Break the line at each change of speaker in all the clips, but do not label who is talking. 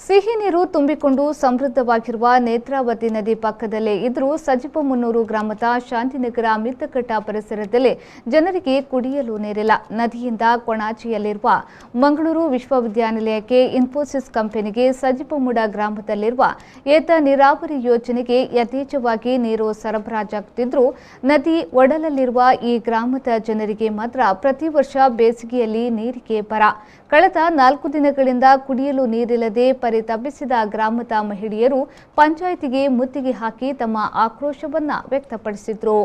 ಸಿಹಿ ನೀರು ತುಂಬಿಕೊಂಡು ಸಮೃದ್ಧವಾಗಿರುವ ನೇತ್ರಾವತಿ ನದಿ ಪಕ್ಕದಲ್ಲೇ ಇದ್ದರೂ ಸಜಿಪಮುನ್ನೂರು ಗ್ರಾಮದ ಶಾಂತಿನಗರ ಮಿತ್ತಕಟ್ಟ ಪರಿಸರದಲ್ಲಿ ಜನರಿಗೆ ಕುಡಿಯಲು ನೀರಿಲ್ಲ. ನದಿಯಿಂದ ಕೊಣಾಜಿಯಲ್ಲಿರುವ ಮಂಗಳೂರು ವಿಶ್ವವಿದ್ಯಾನಿಲಯಕ್ಕೆ ಇನ್ಫೋಸಿಸ್ ಕಂಪನಿಗೆ ಸಜಿಪಮುಡ ಗ್ರಾಮದಲ್ಲಿರುವ ಏತ ನೀರಾವರಿ ಯೋಜನೆಗೆ ಯಥೇಚ್ಛವಾಗಿ ನೀರು ಸರಬರಾಜಾಗುತ್ತಿದ್ದರೂ ನದಿ ಒಡಲಲ್ಲಿರುವ ಈ ಗ್ರಾಮದ ಜನರಿಗೆ ಮಾತ್ರ ಪ್ರತಿ ವರ್ಷ ಬೇಸಿಗೆಯಲ್ಲಿ ನೀರಿಗೆ ಬರ. ಕಳೆದ 4 ದಿನಗಳಿಂದ ಕುಡಿಯಲು ನೀರಿಲ್ಲದೆ ಪರಿತಪಿಸಿದ ಗ್ರಾಮದ ಮಹಿಳೆಯರು ಪಂಚಾಯಿತಿಗೆ ಮುತ್ತಿಗೆ ಹಾಕಿ ತಮ್ಮ ಆಕ್ರೋಶವನ್ನು ವ್ಯಕ್ತಪಡಿಸಿದರು.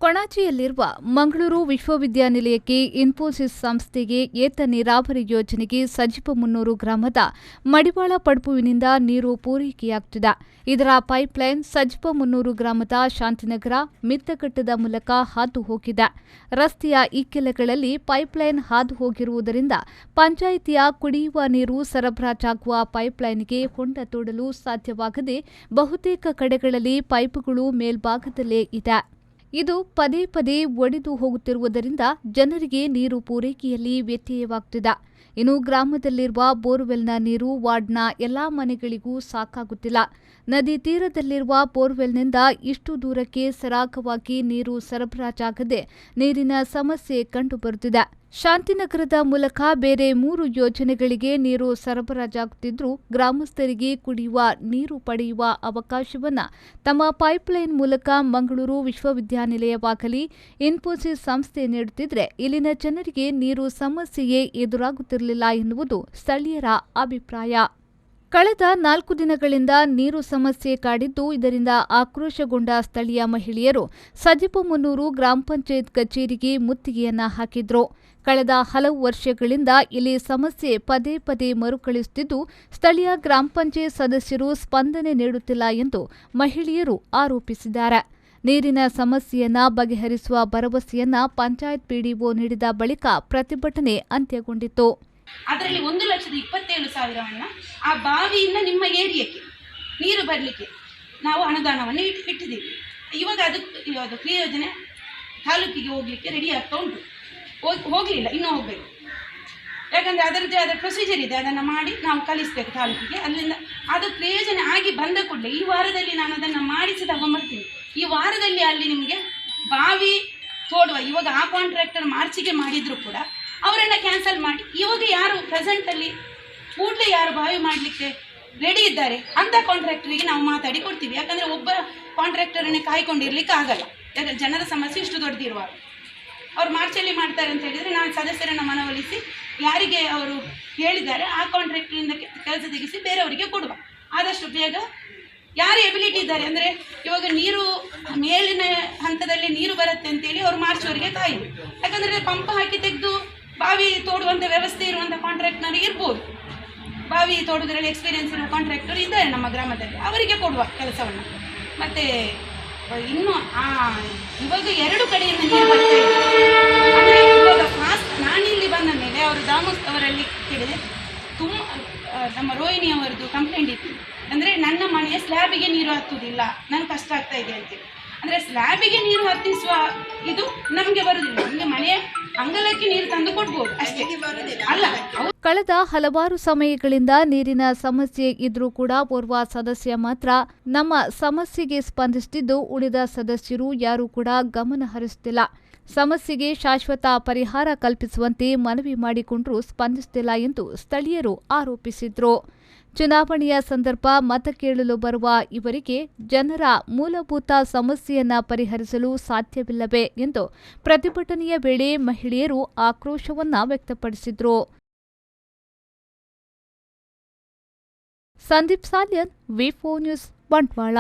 ಕೊಣಾಜಿಯಲ್ಲಿರುವ ಮಂಗಳೂರು ವಿಶ್ವವಿದ್ಯಾನಿಲಯಕ್ಕೆ ಇನ್ಫೋಸಿಸ್ ಸಂಸ್ಥೆಗೆ ಏತ ನೀರಾವರಿ ಯೋಜನೆಗೆ ಸಜಿಪಮುನ್ನೂರು ಗ್ರಾಮದ ಮಡಿವಾಳ ಪಡ್ಪುವಿನಿಂದ ನೀರು ಪೂರೈಕೆಯಾಗುತ್ತಿದೆ. ಇದರ ಪೈಪ್ಲೈನ್ ಸಜಿಪಮುನ್ನೂರು ಗ್ರಾಮದ ಶಾಂತಿನಗರ ಮಿತ್ತಕಟ್ಟದ ಮೂಲಕ ಹಾದು ಹೋಗಿದೆ. ರಸ್ತೆಯ ಇಕ್ಕೆಲಗಳಲ್ಲಿ ಪೈಪ್ಲೈನ್ ಹಾದು ಹೋಗಿರುವುದರಿಂದ ಪಂಚಾಯಿತಿಯ ಕುಡಿಯುವ ನೀರು ಸರಬರಾಜಾಗುವ ಪೈಪ್ಲೈನ್ಗೆ ಹೊಂಡ ತೋಡಲು ಸಾಧ್ಯವಾಗದೆ ಬಹುತೇಕ ಕಡೆಗಳಲ್ಲಿ ಪೈಪುಗಳು ಮೇಲ್ಭಾಗದಲ್ಲೇ ಇದೆ. ಇದು ಪದೇ ಪದೇ ಒಡೆದು ಹೋಗುತ್ತಿರುವುದರಿಂದ ಜನರಿಗೆ ನೀರು ಪೂರೈಕೆಯಲ್ಲಿ ವ್ಯತ್ಯಯವಾಗುತ್ತಿದೆ. ಇನ್ನು ಗ್ರಾಮದಲ್ಲಿರುವ ಬೋರ್ವೆಲ್ನ ನೀರು ವಾರ್ಡ್ನ ಎಲ್ಲಾ ಮನೆಗಳಿಗೂ ಸಾಕಾಗುತ್ತಿಲ್ಲ. ನದಿ ತೀರದಲ್ಲಿರುವ ಬೋರ್ವೆಲ್ನಿಂದ ಇಷ್ಟು ದೂರಕ್ಕೆ ಸರಾಗವಾಗಿ ನೀರು ಸರಬರಾಜಾಗದೆ ನೀರಿನ ಸಮಸ್ಯೆ ಕಂಡುಬರುತ್ತಿದೆ. ಶಾಂತಿನಗರದ ಮೂಲಕ ಬೇರೆ 3 ಯೋಜನೆಗಳಿಗೆ ನೀರು ಸರಬರಾಜಾಗುತ್ತಿದ್ದರೂ ಗ್ರಾಮಸ್ಥರಿಗೆ ಕುಡಿಯುವ ನೀರು ಪಡೆಯುವ ಅವಕಾಶವನ್ನು ತಮ್ಮ ಪೈಪ್ಲೈನ್ ಮೂಲಕ ಮಂಗಳೂರು ವಿಶ್ವವಿದ್ಯಾನಿಲಯವಾಗಲಿ ಇನ್ಫೋಸಿಸ್ ಸಂಸ್ಥೆ ನೀಡುತ್ತಿದ್ದರೆ ಇಲ್ಲಿನ ಜನರಿಗೆ ನೀರು ಸಮಸ್ಯೆಯೇ ಎದುರಾಗುತ್ತಿರಲಿಲ್ಲ ಎನ್ನುವುದು ಸ್ಥಳೀಯರ ಅಭಿಪ್ರಾಯ. ಕಳೆದ 4 ದಿನಗಳಿಂದ ನೀರು ಸಮಸ್ಯೆ ಕಾಡಿದ್ದು, ಇದರಿಂದ ಆಕ್ರೋಶಗೊಂಡ ಸ್ಥಳೀಯ ಮಹಿಳೆಯರು ಸಜಿಪಮುನ್ನೂರು ಗ್ರಾಮ ಪಂಚಾಯತ್ ಕಚೇರಿಗೆ ಮುತ್ತಿಗೆಯನ್ನ ಹಾಕಿದ್ರು. ಕಳೆದ ಹಲವು ವರ್ಷಗಳಿಂದ ಇಲ್ಲಿ ಸಮಸ್ಯೆ ಪದೇ ಪದೇ ಮರುಕಳಿಸುತ್ತಿದ್ದು, ಸ್ಥಳೀಯ ಗ್ರಾಮ ಪಂಚಾಯತ್ ಸದಸ್ಯರು ಸ್ಪಂದನೆ ನೀಡುತ್ತಿಲ್ಲ ಎಂದು ಮಹಿಳೆಯರು ಆರೋಪಿಸಿದ್ದಾರೆ. ನೀರಿನ ಸಮಸ್ಯೆಯನ್ನ ಬಗೆಹರಿಸುವ ಭರವಸೆಯನ್ನ ಪಂಚಾಯತ್ ಪಿಡಿಒ ನೀಡಿದ ಬಳಿಕ ಪ್ರತಿಭಟನೆ ಅಂತ್ಯಗೊಂಡಿತು.
ಅದರಲ್ಲಿ 1,27,000 ಆ ಬಾವಿಯಿಂದ ನಿಮ್ಮ ಏರಿಯಾಕ್ಕೆ ನೀರು ಬರಲಿಕ್ಕೆ ನಾವು ಅನುದಾನವನ್ನು ಇಟ್ಟಿದ್ದೀವಿ. ಇವಾಗ ಅದು ಕ್ರಿಯೋಜನೆ ತಾಲೂಕಿಗೆ ಹೋಗಲಿಕ್ಕೆ ರೆಡಿ ಆಗ್ತಾ ಉಂಟು. ಹೋಗಲಿಲ್ಲ, ಇನ್ನೂ ಹೋಗಬೇಕು. ಯಾಕಂದರೆ ಅದರದ್ದೇ ಆದ ಪ್ರೊಸೀಜರ್ ಇದೆ, ಅದನ್ನು ಮಾಡಿ ನಾವು ಕಳಿಸ್ಬೇಕು ತಾಲೂಕಿಗೆ. ಅಲ್ಲಿಂದ ಅದು ಪ್ರಯೋಜನ ಆಗಿ ಬಂದ ಕೂಡಲೇ ಈ ವಾರದಲ್ಲಿ ನಾನು ಅದನ್ನು ಮಾಡಿಸಿ ತಗೊಂಡ್ಬರ್ತೀನಿ. ಈ ವಾರದಲ್ಲಿ ಅಲ್ಲಿ ನಿಮಗೆ ಬಾವಿ ತೋಡುವ ಇವಾಗ ಆ ಕಾಂಟ್ರಾಕ್ಟರ್ ಮಾರ್ಚಿಗೆ ಮಾಡಿದ್ರು ಕೂಡ ಅವರನ್ನು ಕ್ಯಾನ್ಸಲ್ ಮಾಡಿ ಇವಾಗ ಯಾರು ಪ್ರೆಸೆಂಟಲ್ಲಿ ಕೂಡಲೇ ಯಾರು ಬಾವಿ ಮಾಡಲಿಕ್ಕೆ ರೆಡಿ ಇದ್ದಾರೆ ಅಂಥ ಕಾಂಟ್ರಾಕ್ಟರಿಗೆ ನಾವು ಮಾತಾಡಿ ಕೊಡ್ತೀವಿ. ಯಾಕಂದರೆ ಒಬ್ಬ ಕಾಂಟ್ರಾಕ್ಟರನ್ನೇ ಕಾಯ್ಕೊಂಡಿರ್ಲಿಕ್ಕೆ ಆಗಲ್ಲ. ಯಾಕಂದರೆ ಜನರ ಸಮಸ್ಯೆ ಇಷ್ಟು ದೊಡ್ಡದಿರುವಾಗ ಅವ್ರು ಮಾರ್ಚಲ್ಲಿ ಮಾಡ್ತಾರೆ ಅಂತ ಹೇಳಿದರೆ ನಾನು ಸದಸ್ಯರನ್ನು ಮನವೊಲಿಸಿ ಯಾರಿಗೆ ಅವರು ಹೇಳಿದ್ದಾರೆ ಆ ಕಾಂಟ್ರಾಕ್ಟರಿಂದ ಕೆಲಸ ತೆಗೆಸಿ ಬೇರೆಯವರಿಗೆ ಕೊಡುವ. ಆದಷ್ಟು ಬೇಗ ಯಾರು ಎಬಿಲಿಟಿ ಇದ್ದಾರೆ ಅಂದರೆ ಇವಾಗ ನೀರು ಮೇಲಿನ ಹಂತದಲ್ಲಿ ನೀರು ಬರುತ್ತೆ ಅಂತೇಳಿ ಅವರು ಮಾರ್ಚ್ವರೆಗೆ ಕಾಯಿದೆ. ಯಾಕಂದರೆ ಪಂಪ್ ಹಾಕಿ ತೆಗೆದು ಬಾವಿ ತೋಡುವಂಥ ವ್ಯವಸ್ಥೆ ಇರುವಂಥ ಕಾಂಟ್ರಾಕ್ಟ್ನವರು ಇರ್ಬೋದು. ಬಾವಿ ತೋಡುವುದರಲ್ಲಿ ಎಕ್ಸ್ಪೀರಿಯನ್ಸ್ ಇರುವ ಕಾಂಟ್ರಾಕ್ಟರ್ ಇದ್ದಾರೆ ನಮ್ಮ ಗ್ರಾಮದಲ್ಲಿ, ಅವರಿಗೆ ಕೊಡುವ ಕೆಲಸವನ್ನು. ಮತ್ತು ಇನ್ನು ಇವಾಗ 2 ಕಡೆಯಿಂದ ನೀರು ಬರ್ತಾ ಇದೆ. ಅಂದರೆ ಇವಾಗ ಫಾಸ್ಟ್ ನಾನಿಲ್ಲಿ ಬಂದ ಮೇಲೆ ಅವರು ದಾಮೋಸ್ ಅವರಲ್ಲಿ ಕೇಳಿದೆ, ನಮ್ಮ ರೋಹಿಣಿ ಅವರದ್ದು ಕಂಪ್ಲೇಂಟ್ ಇತ್ತು. ಅಂದರೆ ನನ್ನ ಮನೆಯ ಸ್ಲ್ಯಾಬಿಗೆ ನೀರು ಹತ್ತುವುದಿಲ್ಲ, ನನಗೆ ಕಷ್ಟ ಆಗ್ತಾ ಇದೆ ಅಂತೇಳಿ. ಅಂದರೆ ಸ್ಲ್ಯಾಬಿಗೆ ನೀರು ಹತ್ತಿಸುವ ಇದು ನಮಗೆ ಬರುವುದಿಲ್ಲ, ನಮಗೆ ಮನೆಯ ಅಂಗಳಕ್ಕೆ ನೀರು ತಂದು ಕೊಡ್ಬೋದು ಅಷ್ಟೇ. ಅಲ್ಲ,
ಕಳೆದ ಹಲವಾರು ಸಮಯಗಳಿಂದ ನೀರಿನ ಸಮಸ್ಯೆ ಇದ್ರೂ ಕೂಡ ಓರ್ವ ಸದಸ್ಯ ಮಾತ್ರ ನಮ್ಮ ಸಮಸ್ಯೆಗೆ ಸ್ಪಂದಿಸುತ್ತಿದ್ದು, ಉಳಿದ ಸದಸ್ಯರು ಯಾರೂ ಕೂಡ ಗಮನ ಹರಿಸುತ್ತಿಲ್ಲ. ಸಮಸ್ಯೆಗೆ ಶಾಶ್ವತ ಪರಿಹಾರ ಕಲ್ಪಿಸುವಂತೆ ಮನವಿ ಮಾಡಿಕೊಂಡರೂ ಸ್ಪಂದಿಸುತ್ತಿಲ್ಲ ಎಂದು ಸ್ಥಳೀಯರು ಆರೋಪಿಸಿದರು. ಚುನಾವಣೆಯ ಸಂದರ್ಭ ಮತ ಕೇಳಲು ಬರುವ ಇವರಿಗೆ ಜನರ ಮೂಲಭೂತ ಸಮಸ್ಯೆಯನ್ನ ಪರಿಹರಿಸಲು ಸಾಧ್ಯವಿಲ್ಲವೇ ಎಂದು ಪ್ರತಿಭಟನೆಯ ವೇಳೆ ಮಹಿಳೆಯರು ಆಕ್ರೋಶವನ್ನ ವ್ಯಕ್ತಪಡಿಸಿದರು. ಸಂದೀಪ್ ಸಾಲ್ಯನ್, ವಿ4 ನ್ಯೂಸ್, ಬಂಟ್ವಾಳ.